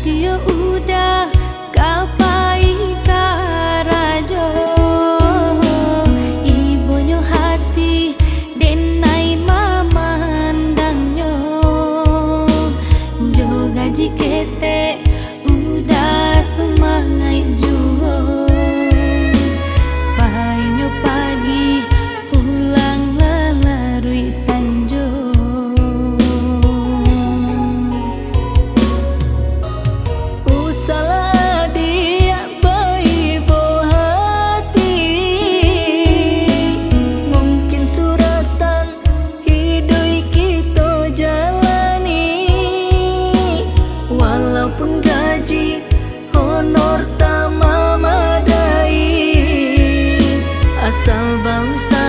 hati yo udah kapai karajo ibonyo hati denai mamandangnya jo gaji kete udah semangai juo painyo pagi pulang lalarui sanjo usalah dia bayi hati mungkin suratan hidup kita jalani walaupun gaji honor tak memadai asal bangsa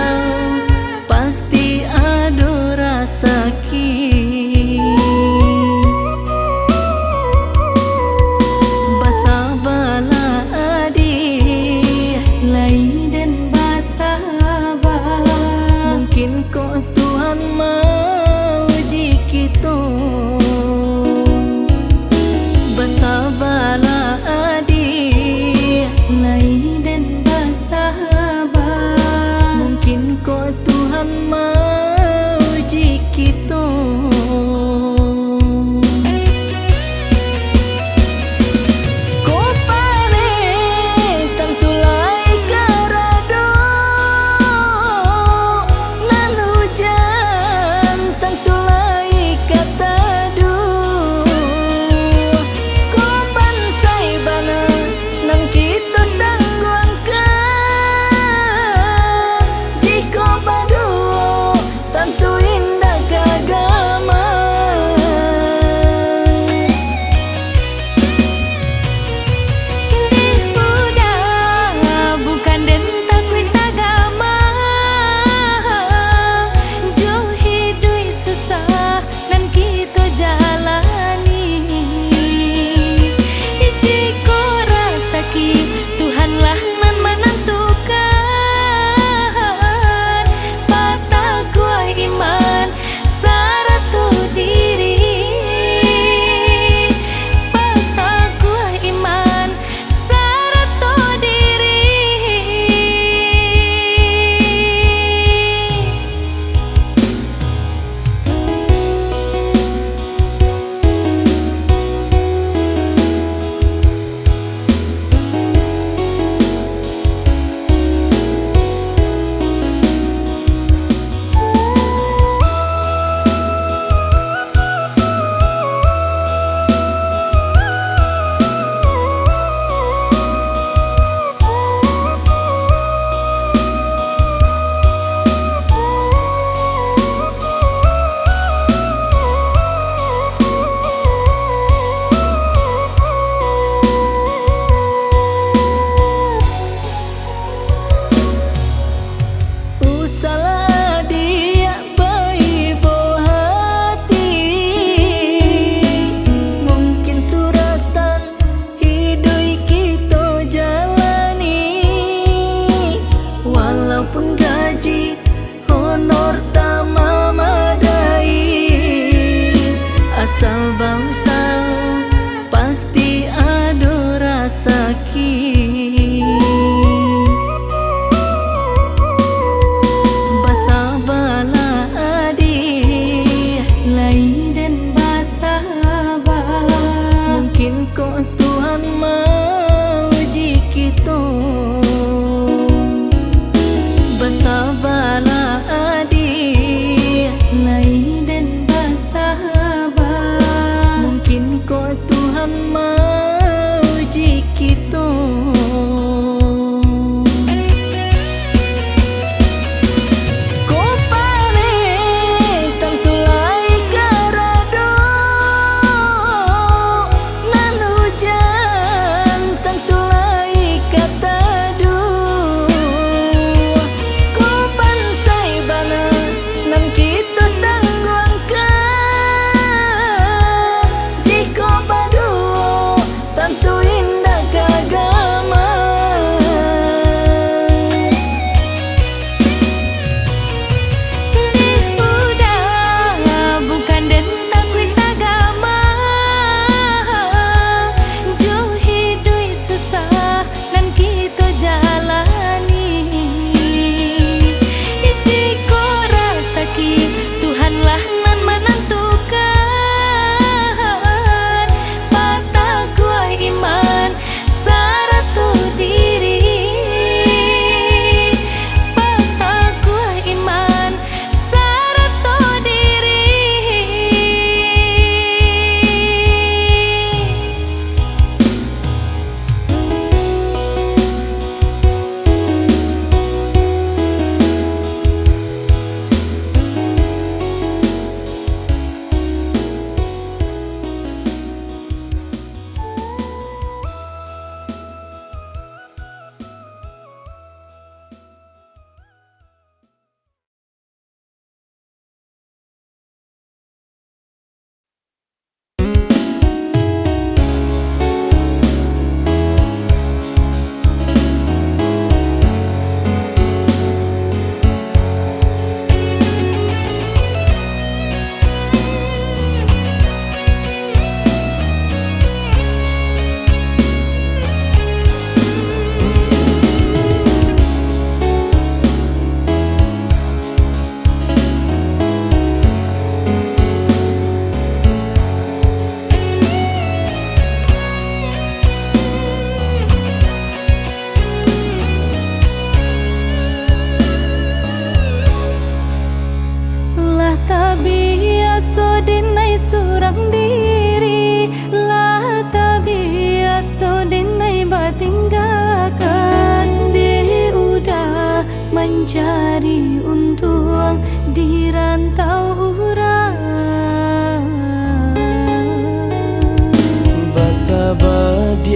pasti ada rasa basa bala adi lai dan basaba mungkin kok Tuhan mau uji kita basa bala adi lai dan basaba mungkin kok Tuhan mau uji kita walaupun gaji honor tak memadai asal bangsa pasti ada rasa basa bala adi lai dan basaba mungkin kok Tuhan mau uji kita basa bala adi lai dan basaba mungkin kok Tuhan mau uji kita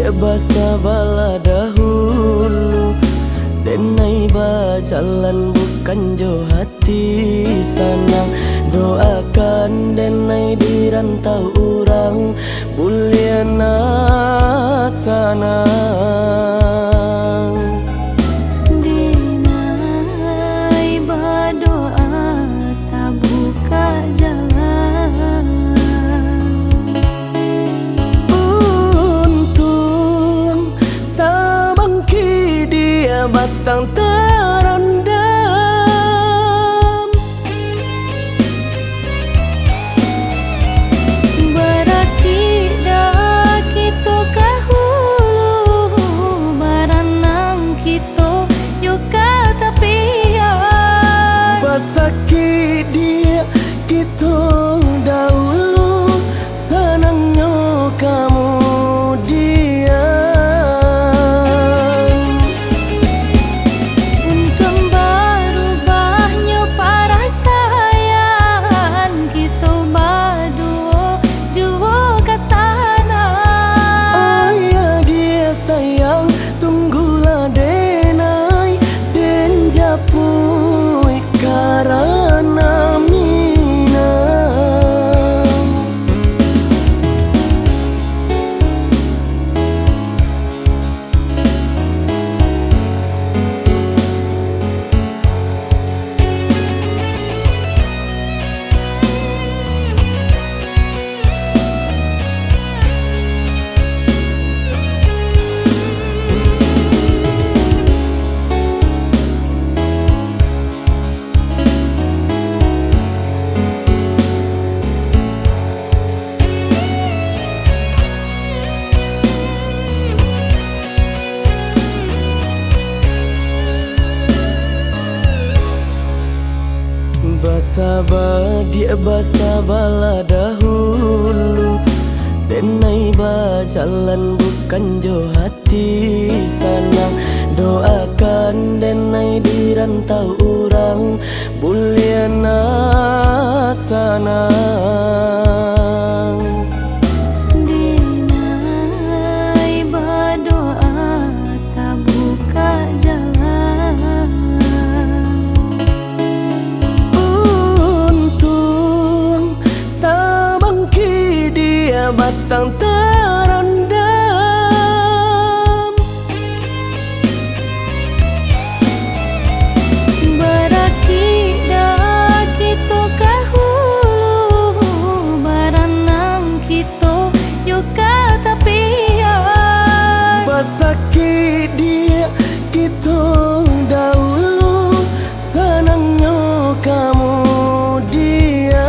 dia basa bala dahulu, denai jalan bukan jo hati sanang. Doakan denai dirantau orang buliana sanang. Denai berdoa tak buka jalan, untung tak bangki dia batang terendam. beraki dah kita ke hulu, baranang kita yuk ke tepian. Basaki dia kita dahulu, senangnya kamu dia. Untung berubahnya para sayang, kita berdua jua ke sana. Oh ya dia sayang, tunggulah denai den japui karena minang. Basaba dia basa bala dahulu, denai jalan bukan jo hati sanang. Doakan denai dirantau orang buliana sanang. Denai berdoa tak buka jalan, Untung tak bangki dia batang terendam. beraki dah kita ke hulu, baranang kita yuk ke tepian. Basaki dia kita dahulu, senangnya kamu dia.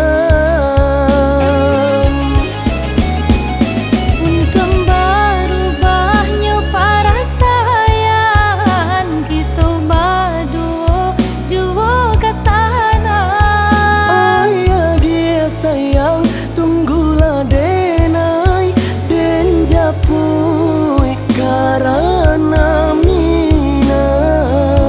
Untung berubahnya para sayang, kita berdua jua ke sana. Oh ya dia sayang, tunggulah denai den japui karena minang.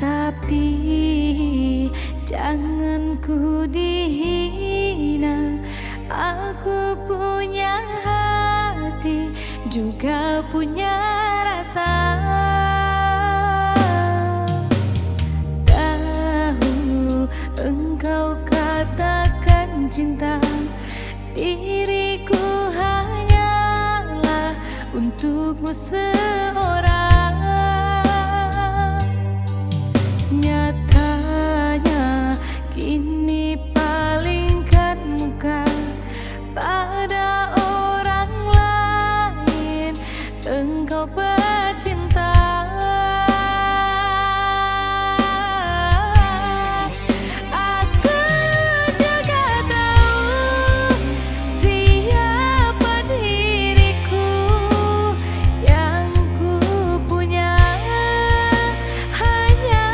Tapi jangan ku dihina, aku punya hati juga punya rasa. Dahulu engkau katakan cinta, diriku hanyalah untukmu seorang. Nyatanya kini palingkan muka pada orang lain, engkau bercinta. Aku juga tahu siapa diriku, yang ku punya hanya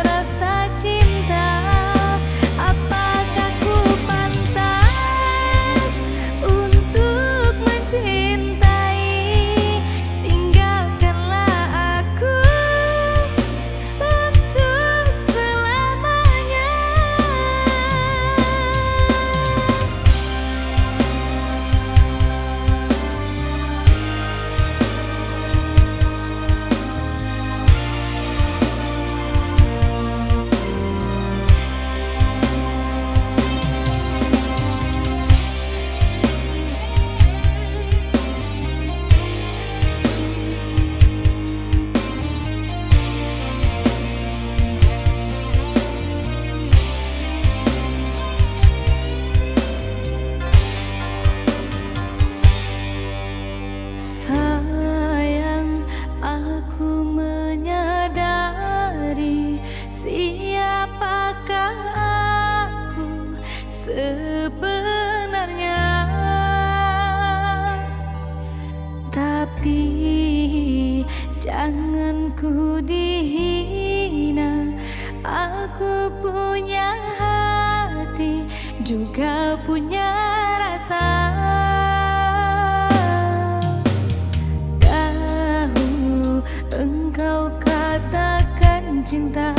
rasa cinta. Apakah ku pantas untuk mencintai? Tinggalkanlah aku untuk selamanya. Sayang, aku menyadari siapakah aku sebenarnya. Tapi jangan ku dihina, aku punya hati juga punya rasa. Dahulu engkau katakan cinta,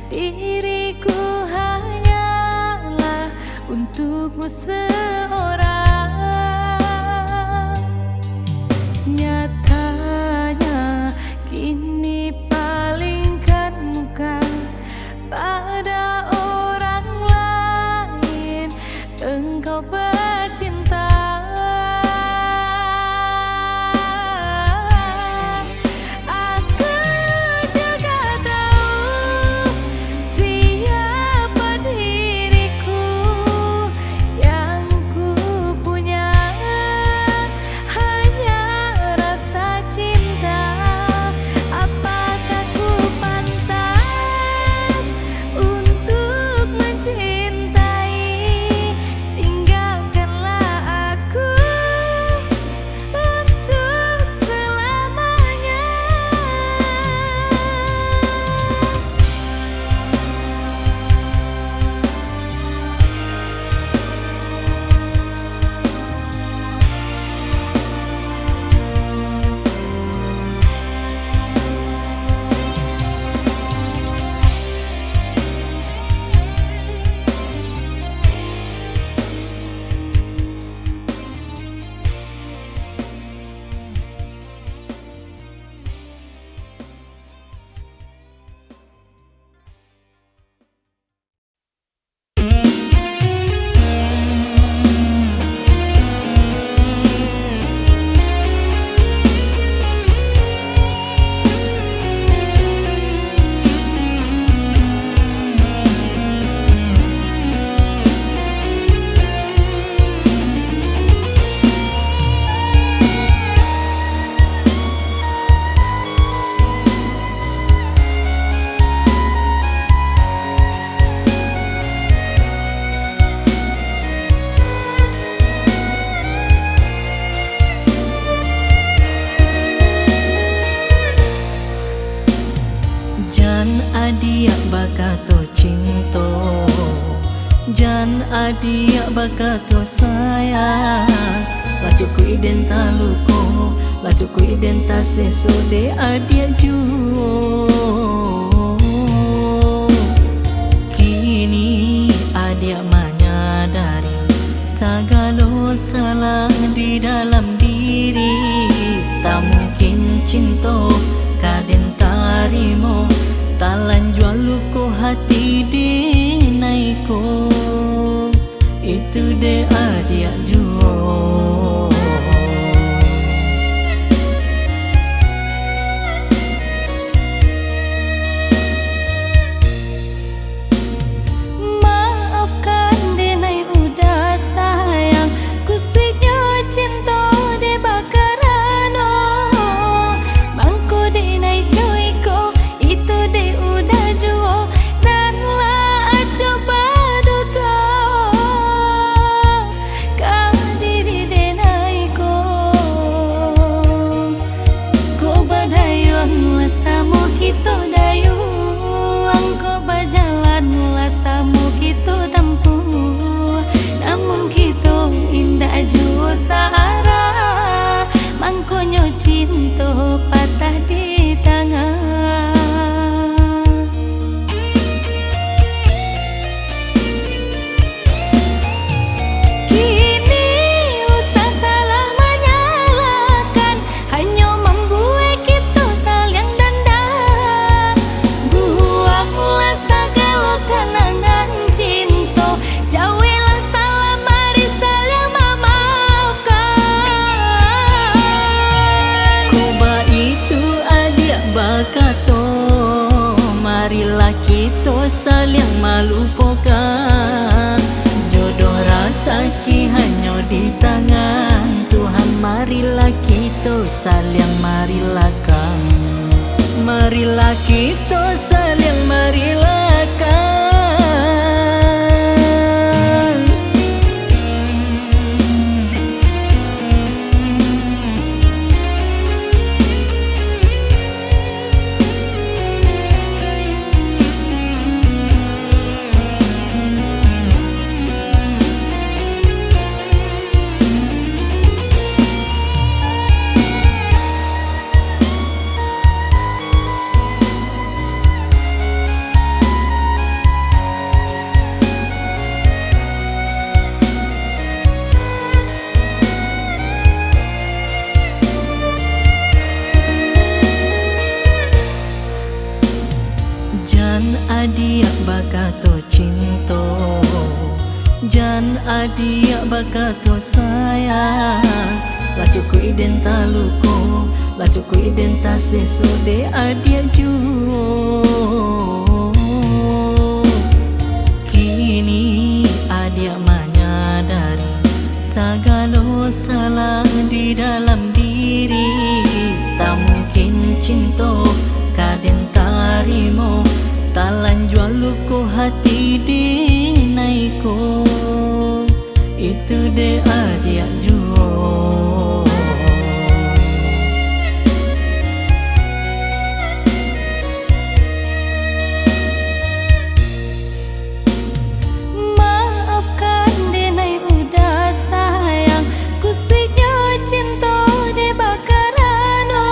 diriku hanyalah untukmu seorang. Nyatanya kini palingkan muka pada orang lain, engkau bercinta. Aku juga tahu siapa diriku, yang ku punya hanya rasa cinta. Apakah ku pantas untuk mencintai? Tinggalkanlah aku untuk selamanya. Jan adia bakato cinto, jan adia bakato sayang. Lacu ku identa luko, lacu ku identa seso de adia juo. saling melupakan. Jodoh rasa ki hanya di tangan Tuhan. Marilah kita saling merelakan. Marilah kita saling merelakan. Jan adia bakato cinta, jan adia bakato sayang. Lacuku identa luko, lacuku identa sesude adia juo. Kini adia menyadari segala salah di dalam diri. Tak mungkin cinta kaden tarimo, talan jual luku hati di naiko. Itu de adia juo. Maafkan denai udah sayang, kusiknya cinta de bakarano.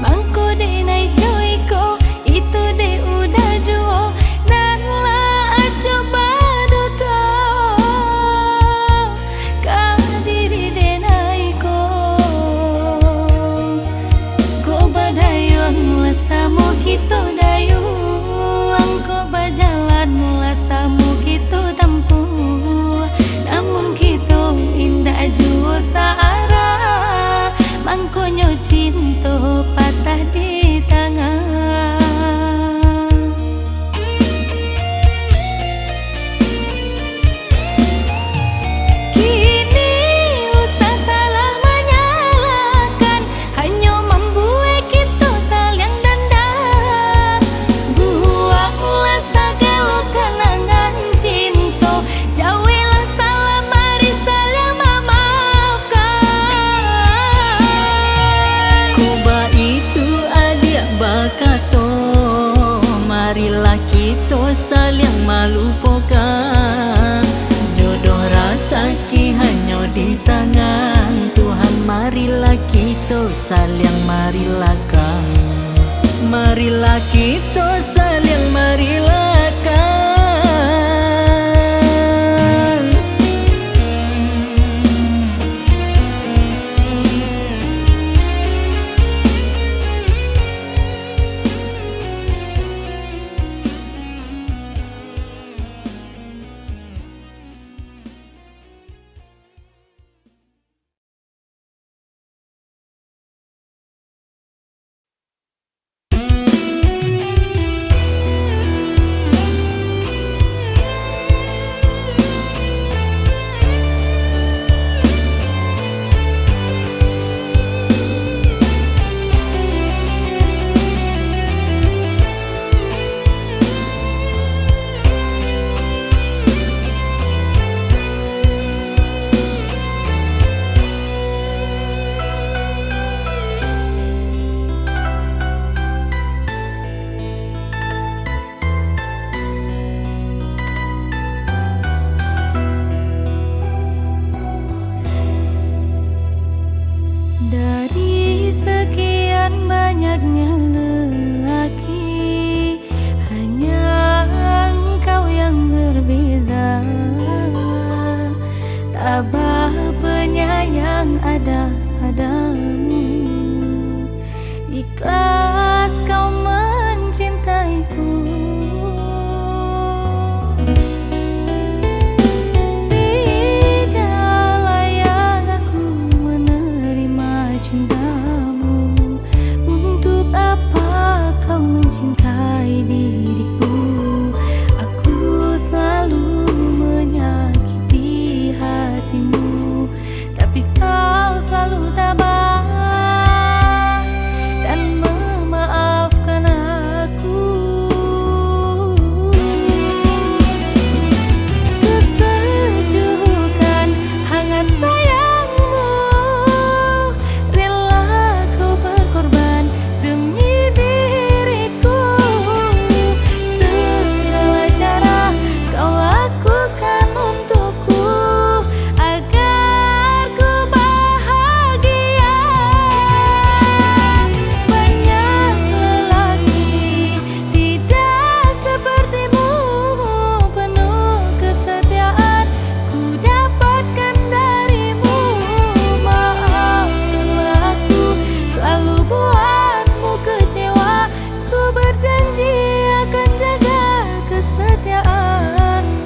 Mangko denai joiko, itu de udah juo. Dan lah coba duka kadiri denai ko. Ko badayon lah samu kita dayu, angko bajalan lah samu kita tempuh. Namun kita indah juo saara, mangkonyo cinta patah di tangan. Kini usah salah menyalahkan, hanya membuat kita saling dendam. Buanglah segala kenangan cinta, jauhilah salah, mari saling memaafkan. Kuba itu adia bakato, marilah kita saling melupakan. Jodoh rasa ki hanya di tangan Tuhan. Marilah kita saling merelakan. Marilah kita saling merelakan. Dari sekian banyaknya lelaki, hanya engkau yang berbeza. Tabah penyayang ada padamu, ikhlas kau mencintaiku. Cintamu, untuk apa kau mencintai diriku? berjanji akan jaga kesetiaanmu.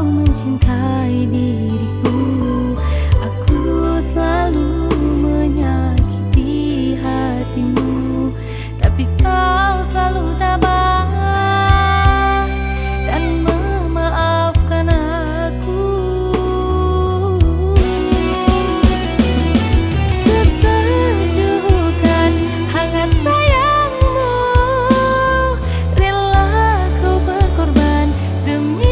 Mencintai diriku, aku selalu menyakiti hatimu, tapi kau selalu tabah dan memaafkan aku. Kesejukan hangat sayangmu, rela kau berkorban demi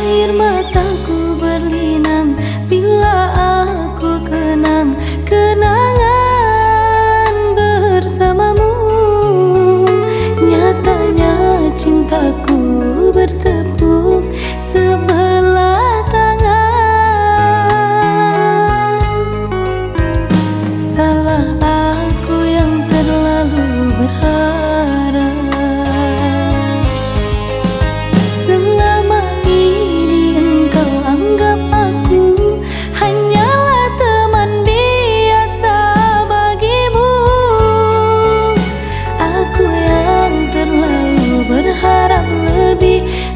air mataku berlinang bila aku kenang kenangan bersamamu. Nyatanya cintaku bertepuk sebelah tangan. Salah aku yang terlalu berharap.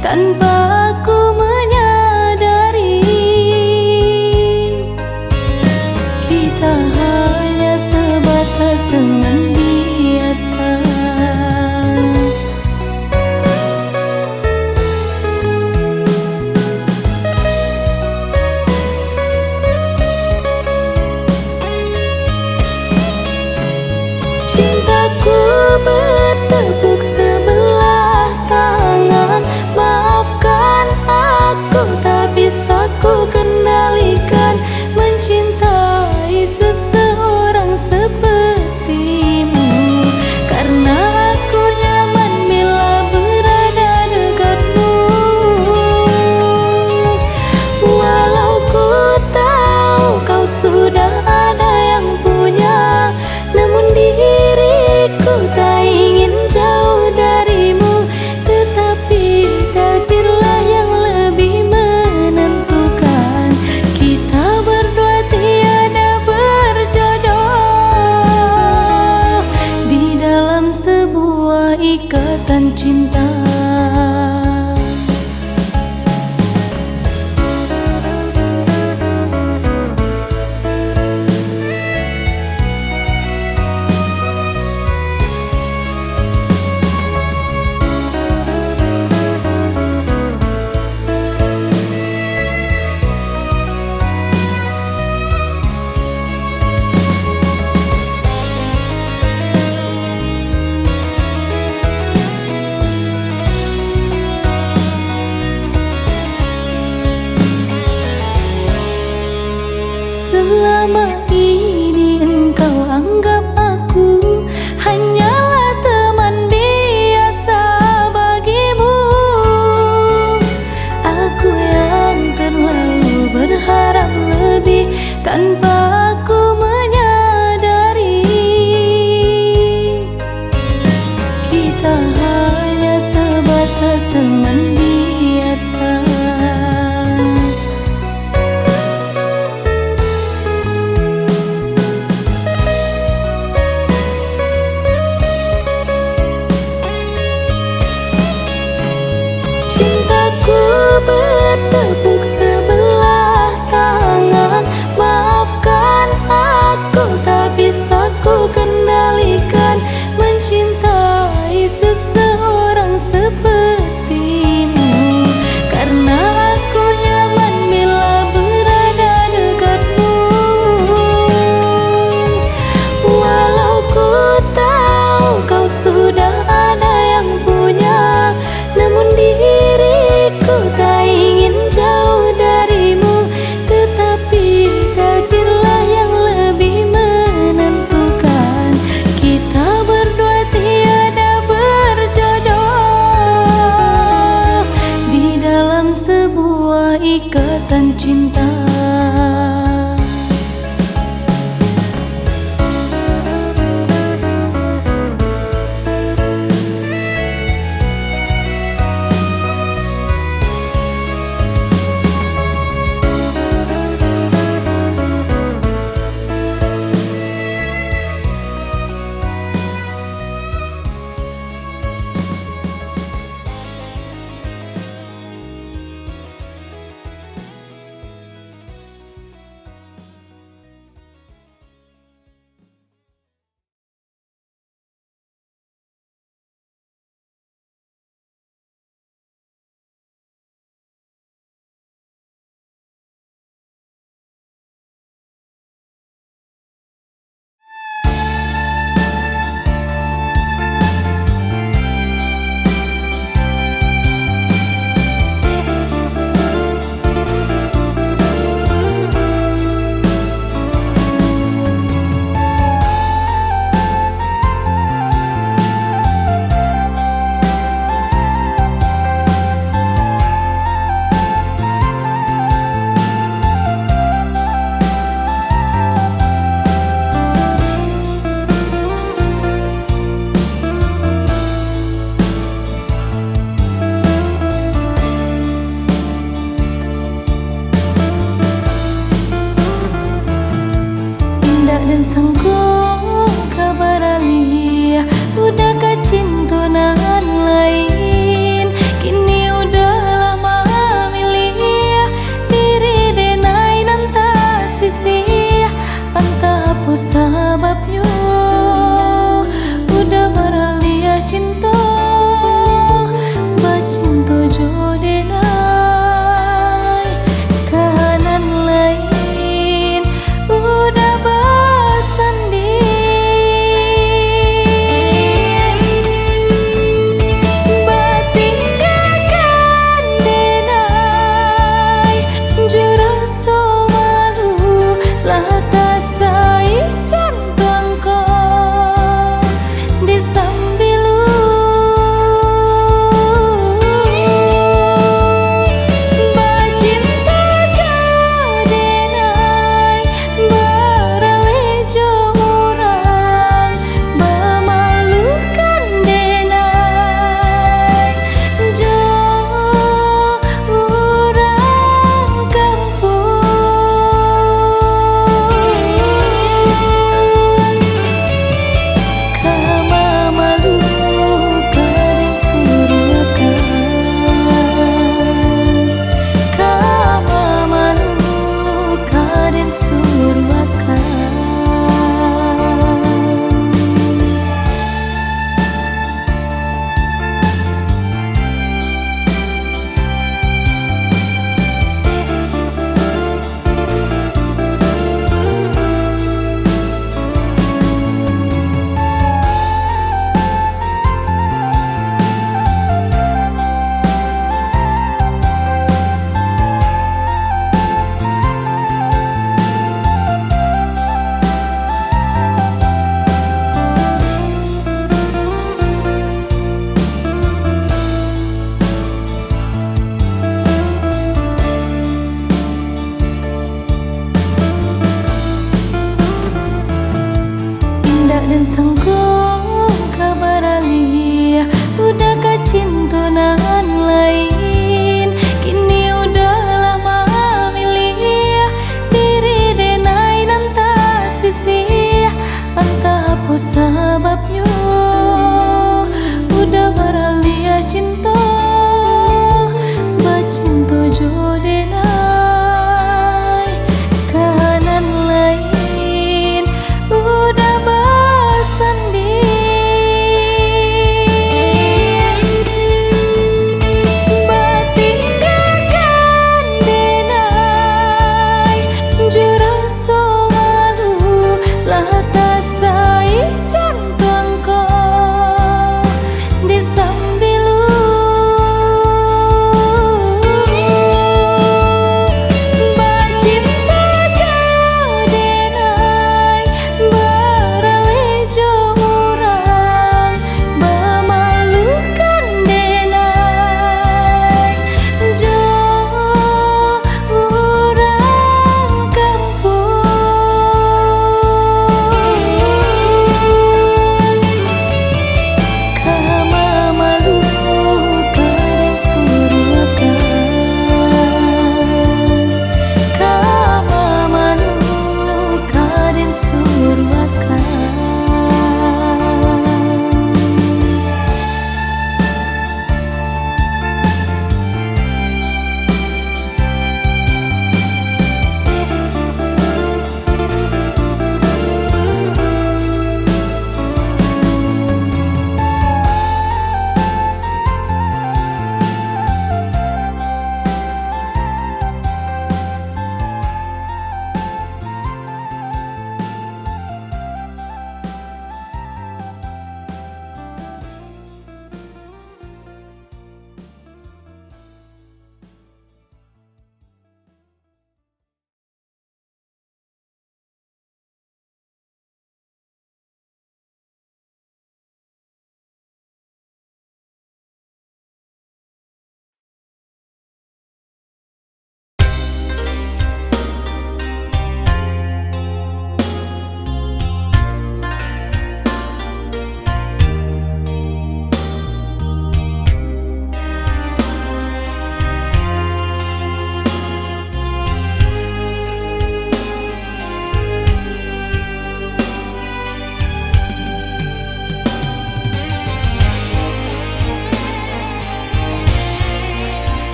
Tanpa aku menyadari, kita hanya sebatas teman biasa. Cintaku bertepuk sebelah tangan. Maafkan ikatan cinta. Selama ini engkau anggap aku hanyalah teman biasa bagimu. Aku yang terlalu berharap lebih tanpa aku menyadari kita hanya sebatas teman